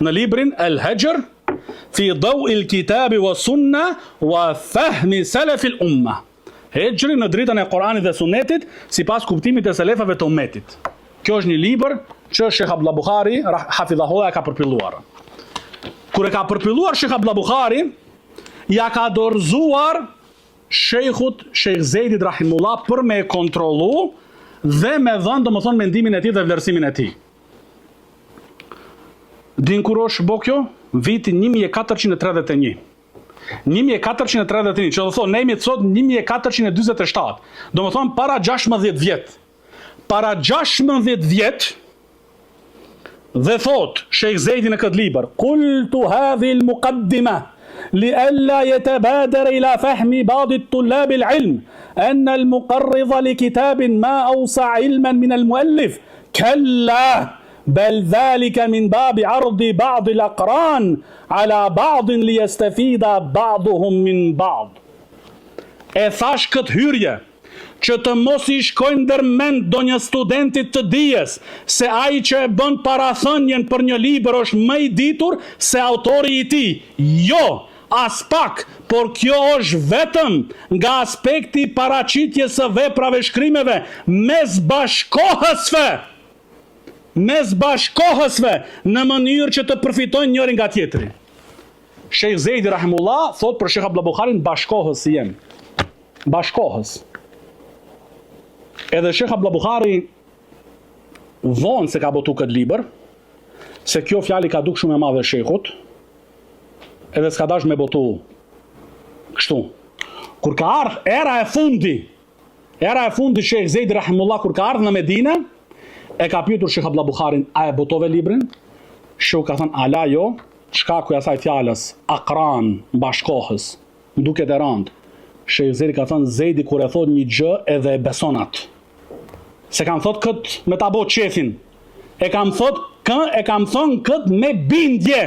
në librin El Hijr fi daw'il kitabi wa sunna wa fahmi salafil umma. Hijri në dritën e Koranit dhe Sunetit sipas kuptimit të selefëve të ummetit. Kjo është një libër që Sheikh Abdullah Buhari hafidhahullah ka përpilluar. Kur e ka përpilluar Sheikh Abdullah Buhari, ja ka dorëzuar Sheikhut Sheikh Zeidit rahimullah për me kontrollu dhe me dhënë domethënë mendimin e tij dhe vlerësimin e tij. Din kur është bo kjo? Vitin 1431. 1431, që do thonë, ne jemi sot 1447. Do më thonë, para 16 vjet. Para 16 vjet, dhe thot, Sheikh Zeidi në këtë libër, Qultu hadhi al-muqaddima, لئلا يتبادر إلى فهم بعض الطلاب العلم أن المقرض لكتاب ما أوسع علما من المؤلف كلا بل ذلك من باب عرض بعض الأقران على بعض ليستفيد بعضهم من بعض. E thash këtë hyrje që të mos i shkojnë ndërmend do një studentit të dijes se ai që e bën parathënien për një libër është më i ditur se autori i tij. Jo, as pak, por kjo është vetëm nga aspekti paraqitjes së veprave shkrimeve mes bashkohësve në mënyrë që të përfitojnë njëri nga tjetri. Sheikh Zeidi rahimullah thot për Sheikh Abdullah Buharin bashkohës si jem. Bashkohës. Edhe Sheikh Abdullah Buhari vonë se ka botu këtë libër, se kjo fjali ka duk shumë e madhe Sheikhut, edhe s'ka dash me botu kështu. Kur ka ardhë era e fundi Sheikh Zeidi rahimullah kur ka ardhë në Medinë, e ka pyetur Sheikh Abdullah Buharin, a e botove librin? Sheikhu ka thënë, ala jo, shkaku i asaj fjalës, akran, bashkohës, duket e rëndë. Sheikh Zeidi ka thënë, Zeidi kur e thot një gjë edhe e besonat. Se kam thot këtë me ta bo qefin. E kam thonë këtë me bindje.